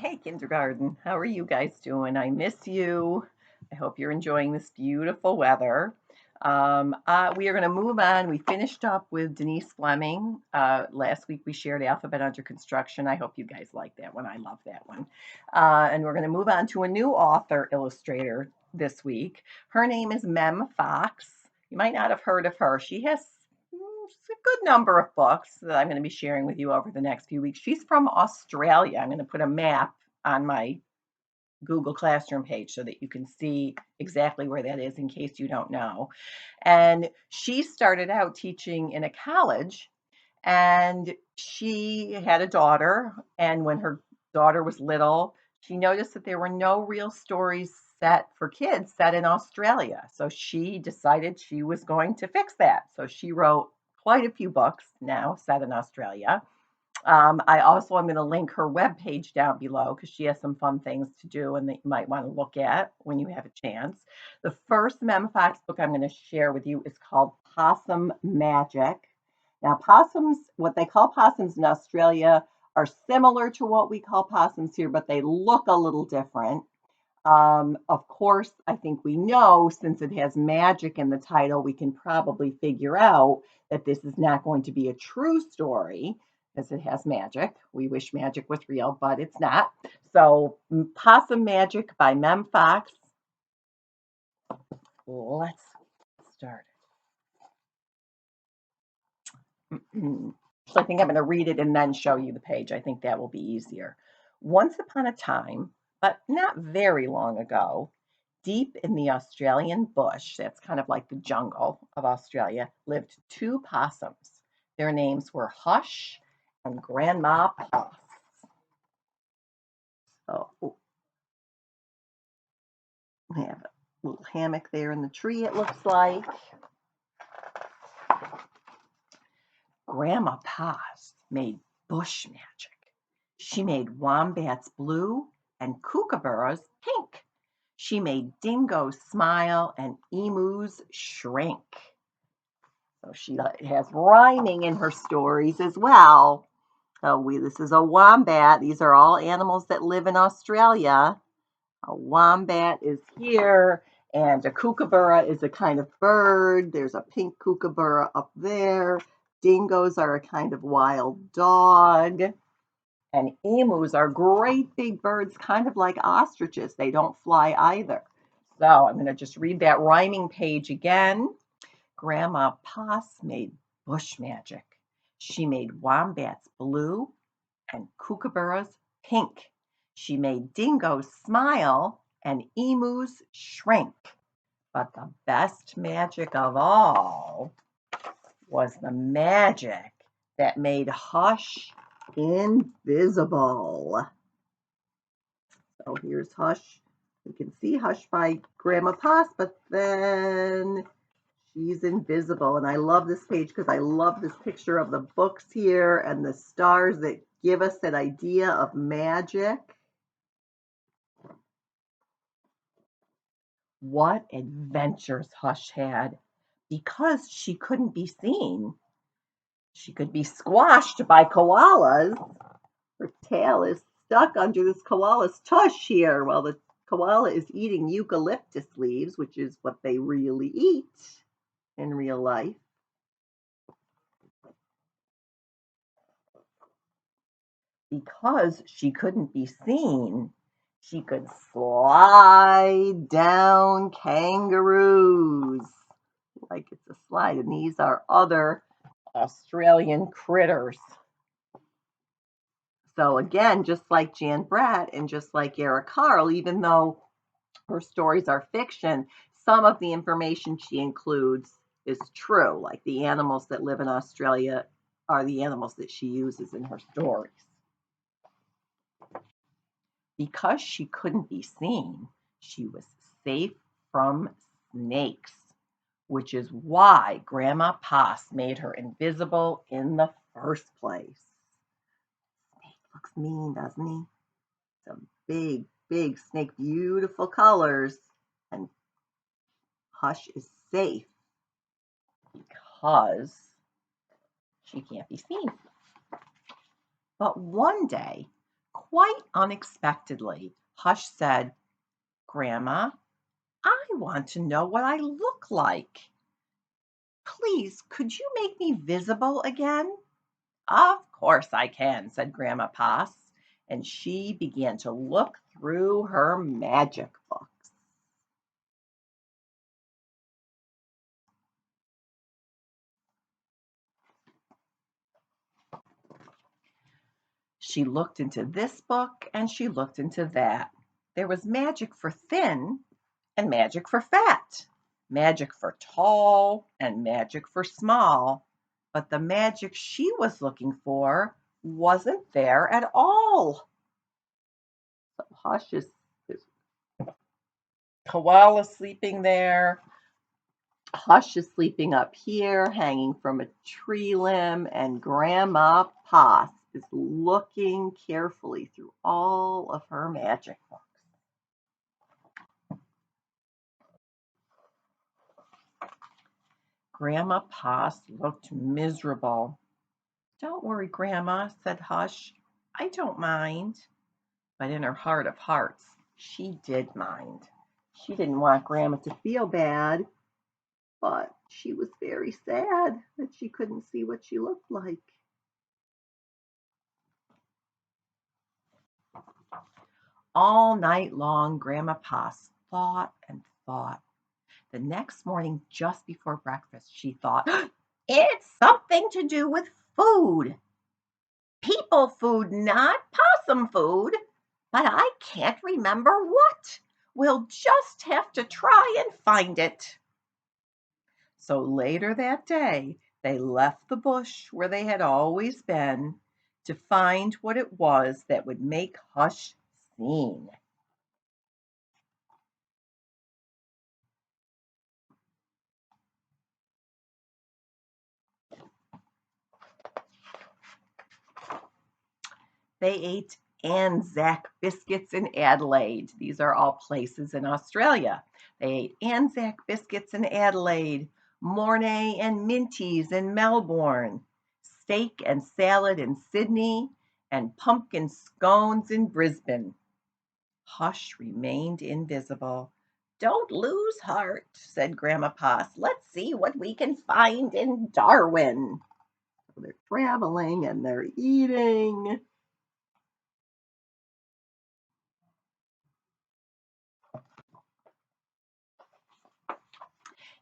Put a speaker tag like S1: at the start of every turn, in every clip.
S1: Hey, kindergarten. How are you guys doing? I miss you. I hope you're enjoying this beautiful weather. We are going to move on. We finished up with Denise Fleming. Last week we shared Alphabet Under Construction. I hope you guys like that one. I love that one. And we're going to move on to a new author illustrator this week. Her name is Mem Fox. You might not have heard of her. She has a good number of books that I'm going to be sharing with you over the next few weeks. She's from Australia. I'm going to put a map on my Google Classroom page so that you can see exactly where that is in case you don't know. And she started out teaching in a college, and she had a daughter. And when her daughter was little, she noticed that there were no real stories set for kids set in Australia. So she decided she was going to fix that. So she wrote quite a few books now set in Australia. I also am going to link her webpage down below because she has some fun things to do and that you might want to look at when you have a chance. The first Mem Fox book I'm going to share with you is called Possum Magic. Now, possums, what they call possums in Australia, are similar to what we call possums here, but they look a little different. Of course, I think we know since it has magic in the title, we can probably figure out that this is not going to be a true story as it has magic. We wish magic was real, but it's not. So, Possum Magic by Mem Fox. Let's start. So I think I'm going to read it and then show you the page. I think that will be easier. Once upon a time, but not very long ago, deep in the Australian bush, that's kind of like the jungle of Australia, lived two possums. Their names were Hush and Grandma Puss. So we have a little hammock there in the tree, it looks like. Grandma Puss made bush magic. She made wombats blue and kookaburras pink. She made dingoes smile and emus shrink. So she has rhyming in her stories as well. So this is a wombat. These are all animals that live in Australia. A wombat is here, and a kookaburra is a kind of bird. There's a pink kookaburra up there. Dingoes are a kind of wild dog. And emus are great big birds, kind of like ostriches. They don't fly either. So I'm going to just read that rhyming page again. Grandma Poss made bush magic. She made wombats blue and kookaburras pink. She made dingoes smile and emus shrink. But the best magic of all was the magic that made Hush invisible. So here's Hush. You can see Hush by Grandma Poss, but then she's invisible. And I love this page because I love this picture of the books here and the stars that give us that idea of magic. What adventures Hush had because she couldn't be seen. She could be squashed by koalas. Her tail is stuck under this koala's tush here while the koala is eating eucalyptus leaves, which is what they really eat in real life. Because she couldn't be seen, she could slide down kangaroos like it's a slide. And these are other Australian critters. So again, just like Jan Brett and just like Eric Carle, even though her stories are fiction, some of the information she includes is true. Like the animals that live in Australia are the animals that she uses in her stories. Because she couldn't be seen, she was safe from snakes, which is why Grandma Poss made her invisible in the first place. Snake looks mean, doesn't he? It's a big, big snake, beautiful colors. And Hush is safe because she can't be seen. But one day, Quite unexpectedly, Hush said, "Grandma, I want to know what I look like. Please, could you make me visible again?" "Of course I can," said Grandma Poss, and she began to look through her magic books. She looked into this book and she looked into that. There was magic for thin and magic for fat, magic for tall and magic for small. But the magic she was looking for wasn't there at all. So Hush is Koala sleeping there. Hush is sleeping up here, hanging from a tree limb, and Grandma Poss is looking carefully through all of her magic books. Grandma Poss looked miserable. "Don't worry, Grandma," said Hush. "I don't mind." But in her heart of hearts, she did mind. She didn't want Grandma to feel bad, but she was very sad that she couldn't see what she looked like. All night long, Grandma Poss thought and thought. The next morning, just before breakfast, she thought, "It's something to do with food. People food, not possum food. But I can't remember what. We'll just have to try and find it." So later that day, they left the bush where they had always been to find what it was that would make Hush sing. They ate Anzac biscuits in Adelaide. These are all places in Australia. They ate Anzac biscuits in Adelaide, Mornay and Minties in Melbourne, steak and salad in Sydney, and pumpkin scones in Brisbane. Hush remained invisible. "Don't lose heart," said Grandma Poss. "Let's see what we can find in Darwin." So they're traveling and they're eating.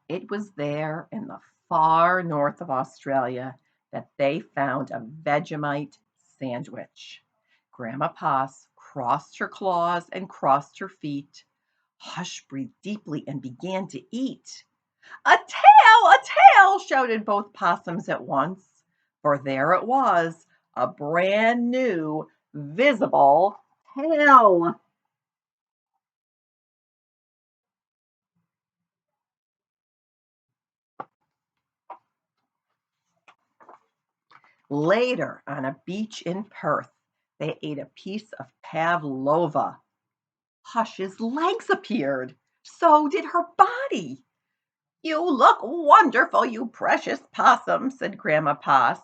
S1: It was there in the far north of Australia that they found a Vegemite sandwich. Grandma Poss crossed her claws and crossed her feet. Hush breathed deeply and began to eat. "A tail! A tail!" shouted both possums at once, for there it was, a brand new, visible tail. Later, on a beach in Perth, they ate a piece of pavlova. Hush's legs appeared. So did her body. "You look wonderful, you precious possum," said Grandma Poss.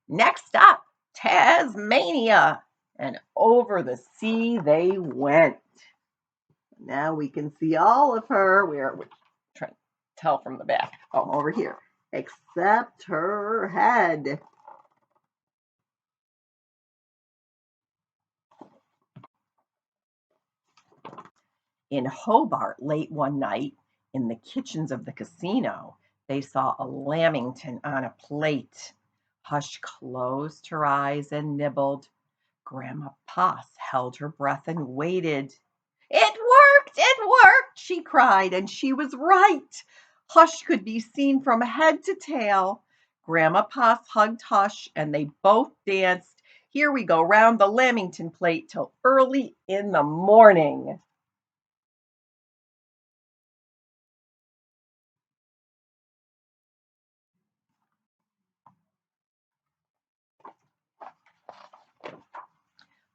S1: "Next stop, Tasmania." And over the sea they went. Now we can see all of her. We're trying to tell from the back. Oh, over here. Except her head. In Hobart late one night, in the kitchens of the casino, they saw a lamington on a plate. Hush closed her eyes and nibbled. Grandma Poss held her breath and waited. "It worked! It worked!" she cried, and she was right. Hush could be seen from head to tail. Grandma Poss hugged Hush, and they both danced. Here we go round the lamington plate till early in the morning.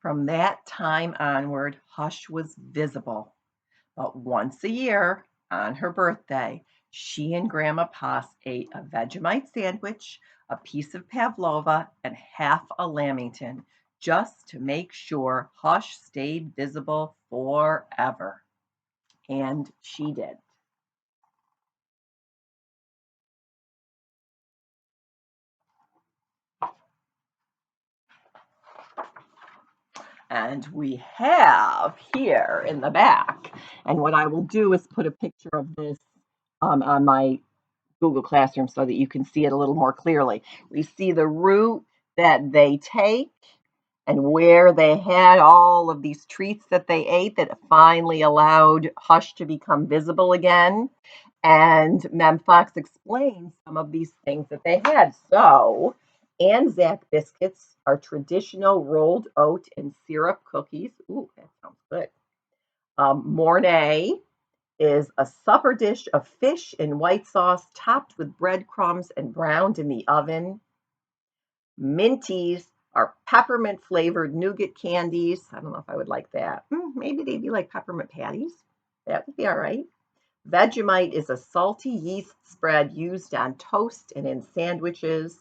S1: From that time onward, Hush was visible. But once a year, on her birthday, she and Grandma Poss ate a Vegemite sandwich, a piece of pavlova, and half a lamington, just to make sure Hush stayed visible forever. And she did. And we have here in the back, and what I will do is put a picture of this on my Google Classroom so that you can see it a little more clearly. We see the route that they take and where they had all of these treats that they ate that finally allowed Hush to become visible again. And Mem Fox explains some of these things that they had. So, Anzac biscuits are traditional rolled oat and syrup cookies. Ooh, that sounds good. Mornay is a supper dish of fish in white sauce topped with breadcrumbs and browned in the oven. Minties are peppermint flavored nougat candies. I don't know if I would like that. Maybe they'd be like peppermint patties. That would be all right. Vegemite is a salty yeast spread used on toast and in sandwiches.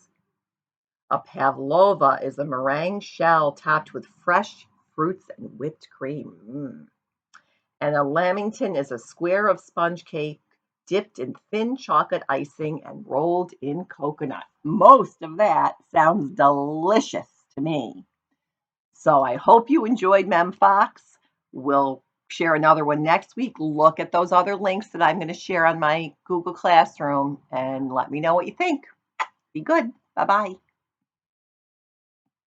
S1: A pavlova is a meringue shell topped with fresh fruits and whipped cream. And a lamington is a square of sponge cake dipped in thin chocolate icing and rolled in coconut. Most of that sounds delicious to me. So I hope you enjoyed Mem Fox. We'll share another one next week. Look at those other links that I'm going to share on my Google Classroom and let me know what you think. Be good. Bye bye.